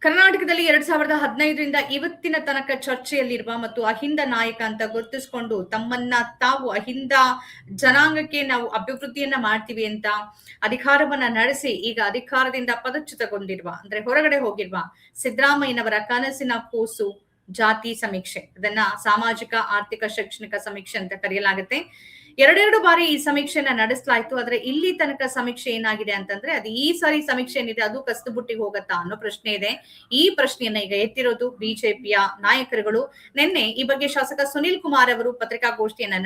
ಕರ್ನಾಟಕದಲ್ಲಿ 2015ರಿಂದ ಇವತ್ತಿನ ತನಕ ಚರ್ಚೆಯಲ್ಲಿರುವ ಮತ್ತು ಅಹಿಂದ ನಾಯಕ ಅಂತ ಗುರುತಿಸಿಕೊಂಡು ತಮ್ಮನ್ನ ತಾವು ಅಹಿಂದ ಜನಾಂಗಕ್ಕೆ ನಾವು ಅಭಿವೃದ್ಧಿಯನ್ನ ಮಾಡ್ತೀವಿ ಅಂತ ಅಧಿಕಾರವನ್ನ ನಡೆಸಿ ಈಗ ಅಧಿಕಾರದಿಂದ ಪದಚ್ಯುತಗೊಂಡಿರುವ ಅಂದ್ರೆ ಹೊರಗಡೆ ಹೋಗಿರುವ ಸಿದ್ದರಾಮಯ್ಯನವರ ಕನಸಿನ ಕೂಸು ಜಾತಿ ಸಮೀಕ್ಷೆ. ಅದನ್ನ ಸಾಮಾಜಿಕ ಆರ್ಥಿಕ ಶೈಕ್ಷಣಿಕ ಸಮೀಕ್ಷೆ ಅಂತ ಕರೆಯಲಾಗುತ್ತೆ. ಎರಡೆರಡು ಬಾರಿ ಈ ಸಮೀಕ್ಷೆನ ನಡೆಸಲಾಯ್ತು. ಆದ್ರೆ ಇಲ್ಲಿ ತನಕ ಸಮೀಕ್ಷೆ ಏನಾಗಿದೆ ಅಂತಂದ್ರೆ ಅದು ಈ ಸಾರಿ ಸಮೀಕ್ಷೆ ಏನಿದೆ ಅದು ಕಸದ ಬುಟ್ಟಿಗೆ ಹೋಗತ್ತಾ ಅನ್ನೋ ಪ್ರಶ್ನೆ ಇದೆ. ಈ ಪ್ರಶ್ನೆಯನ್ನ ಈಗ ಎತ್ತಿರೋದು ಬಿಜೆಪಿಯ ನಾಯಕರುಗಳು. ನಿನ್ನೆ ಈ ಬಗ್ಗೆ ಶಾಸಕ ಸುನಿಲ್ ಕುಮಾರ್ ಅವರು ಪತ್ರಿಕಾಗೋಷ್ಠಿಯನ್ನ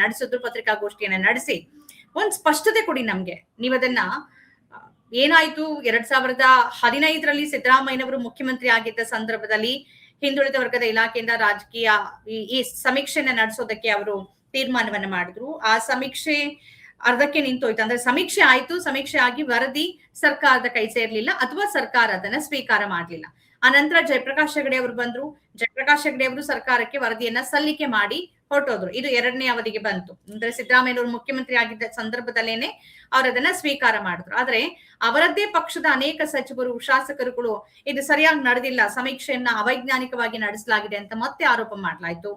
ನಡೆಸಿ ಒಂದ್ ಸ್ಪಷ್ಟತೆ ಕೊಡಿ ನಮ್ಗೆ. ನೀವದನ್ನ ಏನಾಯ್ತು 2015ರಲ್ಲಿ ಸಿದ್ದರಾಮಯ್ಯನವರು ಮುಖ್ಯಮಂತ್ರಿ ಆಗಿದ್ದ ಸಂದರ್ಭದಲ್ಲಿ ಹಿಂದುಳಿದ ವರ್ಗದ ಇಲಾಖೆಯಿಂದ ರಾಜಕೀಯ ಈ ಸಮೀಕ್ಷೆನ ನಡೆಸೋದಕ್ಕೆ ಅವರು ತೀರ್ಮಾನವನ್ನ ಮಾಡಿದ್ರು. ಆ ಸಮೀಕ್ಷೆ ಅರ್ಧಕ್ಕೆ ನಿಂತೋಯ್ತು. ಅಂದ್ರೆ ಸಮೀಕ್ಷೆ ಆಯ್ತು, ಸಮೀಕ್ಷೆ ಆಗಿ ವರದಿ ಸರ್ಕಾರದ ಕೈ ಸೇರ್ಲಿಲ್ಲ ಅಥವಾ ಸರ್ಕಾರ ಅದನ್ನ ಸ್ವೀಕಾರ ಮಾಡ್ಲಿಲ್ಲ. ಆ ನಂತರ ಜಯಪ್ರಕಾಶ್ ಹೆಗಡೆ ಅವರು ಬಂದ್ರು. ಜಯಪ್ರಕಾಶ್ ಹೆಗಡೆ ಅವರು ಸರ್ಕಾರಕ್ಕೆ ವರದಿಯನ್ನ ಸಲ್ಲಿಕೆ ಮಾಡಿ ಹೊರಟೋದ್ರು. ಇದು ಎರಡನೇ ಅವಧಿಗೆ ಬಂತು. ಅಂದ್ರೆ ಸಿದ್ದರಾಮಯ್ಯನವರು ಮುಖ್ಯಮಂತ್ರಿ ಆಗಿದ್ದ ಸಂದರ್ಭದಲ್ಲೇನೆ ಅವ್ರು ಅದನ್ನ ಸ್ವೀಕಾರ ಮಾಡಿದ್ರು. ಆದ್ರೆ ಅವರದ್ದೇ ಪಕ್ಷದ ಅನೇಕ ಸಚಿವರು ಶಾಸಕರುಗಳು ಇದು ಸರಿಯಾಗಿ ನಡೆದಿಲ್ಲ, ಸಮೀಕ್ಷೆಯನ್ನ ಅವೈಜ್ಞಾನಿಕವಾಗಿ ನಡೆಸಲಾಗಿದೆ ಅಂತ ಮತ್ತೆ ಆರೋಪ ಮಾಡಲಾಯ್ತು.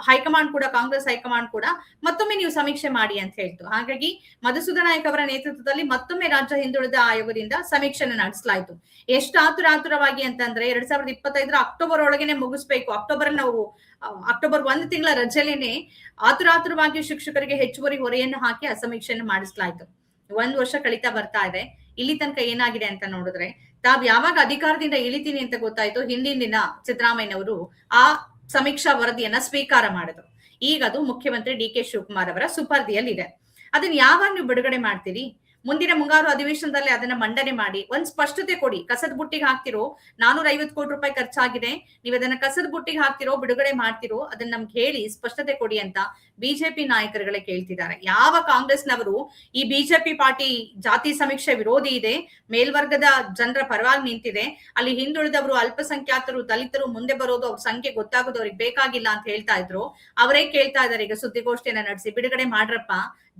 ಹೈಕಮಾಂಡ್ ಕೂಡ, ಕಾಂಗ್ರೆಸ್ ಹೈಕಮಾಂಡ್ ಕೂಡ ಮತ್ತೊಮ್ಮೆ ನೀವು ಸಮೀಕ್ಷೆ ಮಾಡಿ ಅಂತ ಹೇಳ್ತು. ಹಾಗಾಗಿ ಮಧುಸೂದನ್ ನಾಯಕ್ ಅವರ ನೇತೃತ್ವದಲ್ಲಿ ಮತ್ತೊಮ್ಮೆ ರಾಜ್ಯ ಹಿಂದುಳಿದ ಆಯೋಗದಿಂದ ಸಮೀಕ್ಷೆನ ನಡೆಸಲಾಯ್ತು. ಎಷ್ಟು ಆತುರವಾಗಿ ಅಂತಂದ್ರೆ 2025 ಅಕ್ಟೋಬರ್ ಒಳಗೇನೆ ಮುಗಿಸ್ಬೇಕು. ಅಕ್ಟೋಬರ್ 1 ತಿಂಗಳ ರಜೆಲೇನೆ ಆತುರವಾಗಿ ಶಿಕ್ಷಕರಿಗೆ ಹೆಚ್ಚುವರಿ ಹೊರೆಯನ್ನು ಹಾಕಿ ಆ ಸಮೀಕ್ಷೆಯನ್ನು ಮಾಡಿಸಲಾಯ್ತು. 1 ವರ್ಷ ಕಳೀತಾ ಬರ್ತಾ ಇದೆ. ಇಲ್ಲಿ ತನಕ ಏನಾಗಿದೆ ಅಂತ ನೋಡಿದ್ರೆ, ತಾವ್ ಯಾವಾಗ ಅಧಿಕಾರದಿಂದ ಇಳಿತೀನಿ ಅಂತ ಗೊತ್ತಾಯ್ತು, ಹಿಂದಿನ ದಿನ ಸಿದ್ದರಾಮಯ್ಯನವರು ಆ ಸಮೀಕ್ಷಾ ವರದಿಯನ್ನ ಸ್ವೀಕಾರ ಮಾಡಿದ್ರು. ಈಗ ಅದು ಮುಖ್ಯಮಂತ್ರಿ ಡಿ.ಕೆ. ಶಿವಕುಮಾರ್ ಅವರ ಸುಪರ್ದಿಯಲ್ಲಿದೆ. ಅದನ್ನ ಯಾವಾಗ ನೀವು ಬಿಡುಗಡೆ ಮಾಡ್ತೀರಿ? ಮುಂದಿನ ಮುಂಗಾರು ಅಧಿವೇಶನದಲ್ಲಿ ಅದನ್ನ ಮಂಡನೆ ಮಾಡಿ ಒಂದ್ ಸ್ಪಷ್ಟತೆ ಕೊಡಿ. ಕಸದ ಬುಟ್ಟಿಗೆ ಹಾಕ್ತಿರೋ 450 ಕೋಟಿ ರೂಪಾಯಿ ಖರ್ಚಾಗಿದೆ, ನೀವ್ ಅದನ್ನ ಕಸದ ಬುಟ್ಟಿಗೆ ಹಾಕ್ತಿರೋ ಬಿಡುಗಡೆ ಮಾಡ್ತಿರೋ ಅದನ್ನ ನಮ್ಗೆ ಹೇಳಿ ಸ್ಪಷ್ಟತೆ ಕೊಡಿ ಅಂತ ಬಿಜೆಪಿ ನಾಯಕರುಗಳೇ ಕೇಳ್ತಿದ್ದಾರೆ. ಯಾವ ಕಾಂಗ್ರೆಸ್ನವರು ಈ ಬಿಜೆಪಿ ಪಾರ್ಟಿ ಜಾತಿ ಸಮೀಕ್ಷೆ ವಿರೋಧಿ ಇದೆ, ಮೇಲ್ವರ್ಗದ ಜನರ ಪರವಾಗಿ ನಿಂತಿದೆ, ಅಲ್ಲಿ ಹಿಂದುಳಿದವರು, ಅಲ್ಪಸಂಖ್ಯಾತರು, ದಲಿತರು ಮುಂದೆ ಬರೋದು, ಅವ್ರ ಸಂಖ್ಯೆ ಗೊತ್ತಾಗೋದು ಅವ್ರಿಗೆ ಬೇಕಾಗಿಲ್ಲ ಅಂತ ಹೇಳ್ತಾ ಇದ್ರು, ಅವರೇ ಕೇಳ್ತಾ ಇದ್ದಾರೆ ಈಗ ಸುದ್ದಿಗೋಷ್ಠಿಯನ್ನ ನಡೆಸಿ ಬಿಡುಗಡೆ ಮಾಡ್ರಪ್ಪ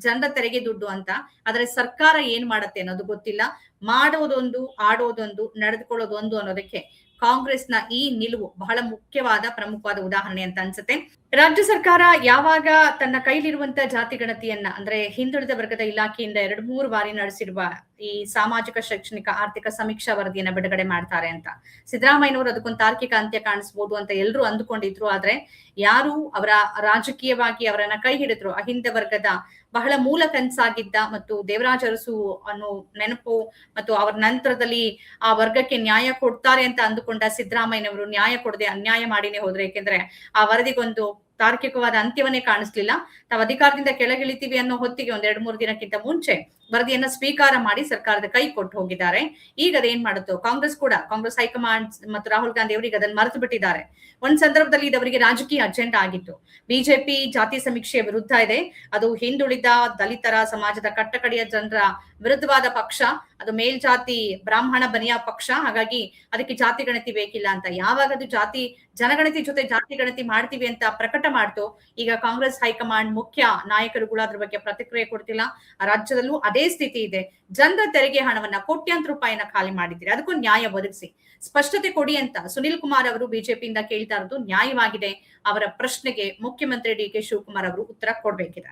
ಜನರ ತೆರಿಗೆ ದುಡ್ಡು ಅಂತ. ಆದ್ರೆ ಸರ್ಕಾರ ಏನ್ ಮಾಡತ್ತೆ ಅನ್ನೋದು ಗೊತ್ತಿಲ್ಲ. ಮಾಡೋದೊಂದು, ಆಡೋದೊಂದು, ನಡೆದುಕೊಳ್ಳೋದೊಂದು ಅನ್ನೋದಕ್ಕೆ ಕಾಂಗ್ರೆಸ್ನ ಈ ನಿಲುವು ಬಹಳ ಮುಖ್ಯವಾದ ಪ್ರಮುಖವಾದ ಉದಾಹರಣೆ ಅಂತ ಅನ್ಸುತ್ತೆ. ರಾಜ್ಯ ಸರ್ಕಾರ ಯಾವಾಗ ತನ್ನ ಕೈಲಿರುವಂತ ಜಾತಿ ಗಣತಿಯನ್ನ ಅಂದ್ರೆ ಹಿಂದುಳಿದ ವರ್ಗದ ಇಲಾಖೆಯಿಂದ 2-3 ಬಾರಿ ನಡೆಸಿರುವ ಈ ಸಾಮಾಜಿಕ ಶೈಕ್ಷಣಿಕ ಆರ್ಥಿಕ ಸಮೀಕ್ಷಾ ವರದಿಯನ್ನ ಬಿಡುಗಡೆ ಮಾಡ್ತಾರೆ ಅಂತ ಸಿದ್ದರಾಮಯ್ಯನವರು ಅದಕ್ಕೊಂದು ತಾರ್ಕಿಕ ಅಂತ್ಯ ಕಾಣಿಸಬಹುದು ಅಂತ ಎಲ್ಲರೂ ಅಂದುಕೊಂಡಿದ್ರು. ಆದ್ರೆ ಯಾರು ಅವರ ರಾಜಕೀಯವಾಗಿ ಅವರನ್ನ ಕೈ ಹಿಡಿದ್ರು, ಅಹಿಂದ ವರ್ಗದ ಬಹಳ ಮೂಲ ಕನಸಾಗಿದ್ದ ಮತ್ತು ದೇವರಾಜ ಅರಸು ಅನ್ನೋ ನೆನಪು ಮತ್ತು ಅವರ ನಂತರದಲ್ಲಿ ಆ ವರ್ಗಕ್ಕೆ ನ್ಯಾಯ ಕೊಡ್ತಾರೆ ಅಂತ ಅಂದುಕೊಂಡ ಸಿದ್ದರಾಮಯ್ಯನವರು ನ್ಯಾಯ ಕೊಡದೆ ಅನ್ಯಾಯ ಮಾಡಿನೇ ಹೋದ್ರೆ. ಯಾಕೆಂದ್ರೆ ಆ ವರದಿಗೊಂದು ತಾರ್ಕಿಕವಾದ ಅಂತ್ಯವನ್ನೇ ಕಾಣಿಸ್ಲಿಲ್ಲ. ತಾವು ಅಧಿಕಾರದಿಂದ ಕೆಳಗಿಳಿತೀವಿ ಅನ್ನೋ ಹೊತ್ತಿಗೆ 1-2-3 ದಿನಕ್ಕಿಂತ ಮುಂಚೆ ವರದಿಯನ್ನ ಸ್ವೀಕಾರ ಮಾಡಿ ಸರ್ಕಾರದ ಕೈ ಕೊಟ್ಟು ಹೋಗಿದ್ದಾರೆ. ಈಗ ಅದೇನ್ ಮಾಡುತ್ತೋ ಕಾಂಗ್ರೆಸ್ ಹೈಕಮಾಂಡ್ ಮತ್ತು ರಾಹುಲ್ ಗಾಂಧಿ ಅವರಿಗೆ ಅದನ್ನ ಮರೆತು ಬಿಟ್ಟಿದ್ದಾರೆ. ಒಂದ್ ಸಂದರ್ಭದಲ್ಲಿ ಇದವರಿಗೆ ರಾಜಕೀಯ ಅಜೆಂಡಾ ಆಗಿತ್ತು. ಬಿಜೆಪಿ ಜಾತಿ ಸಮೀಕ್ಷೆಯ ವಿರುದ್ಧ ಇದೆ, ಅದು ಹಿಂದುಳಿದ ದಲಿತರ ಸಮಾಜದ ಕಟ್ಟಕಡೆಯ ಜನರ ವಿರುದ್ಧವಾದ ಪಕ್ಷ, ಅದು ಮೇಲ್ಜಾತಿ ಬ್ರಾಹ್ಮಣ ಬನಿಯಾ ಪಕ್ಷ, ಹಾಗಾಗಿ ಅದಕ್ಕೆ ಜಾತಿ ಗಣತಿ ಬೇಕಿಲ್ಲ ಅಂತ. ಯಾವಾಗ ಅದು ಜನಗಣತಿ ಜೊತೆ ಜಾತಿ ಗಣತಿ ಮಾಡ್ತೀವಿ ಅಂತ ಪ್ರಕಟ ಮಾಡ್ತು, ಈಗ ಕಾಂಗ್ರೆಸ್ ಹೈಕಮಾಂಡ್ ಮುಖ್ಯ ನಾಯಕರುಗಳು ಅದ್ರ ಬಗ್ಗೆ ಪ್ರತಿಕ್ರಿಯೆ ಕೊಡ್ತಿಲ್ಲ. ರಾಜ್ಯದಲ್ಲೂ ಅದೇ ಸ್ಥಿತಿ ಇದೆ. ಜನರ ತೆರಿಗೆ ಹಣವನ್ನ ಕೋಟ್ಯಾಂತರ ರೂಪಾಯಿನ ಖಾಲಿ ಮಾಡಿದ್ದೀರಿ, ಅದಕ್ಕೂ ನ್ಯಾಯ ಒದಗಿಸಿ ಸ್ಪಷ್ಟತೆ ಕೊಡಿ ಅಂತ ಸುನಿಲ್ ಕುಮಾರ್ ಅವರು ಬಿಜೆಪಿಯಿಂದ ಕೇಳ್ತಾ ಇರೋದು ನ್ಯಾಯವಾಗಿದೆ. ಅವರ ಪ್ರಶ್ನೆಗೆ ಮುಖ್ಯಮಂತ್ರಿ ಡಿ.ಕೆ. ಶಿವಕುಮಾರ್ ಅವರು ಉತ್ತರ ಕೊಡ್ಬೇಕಿದೆ.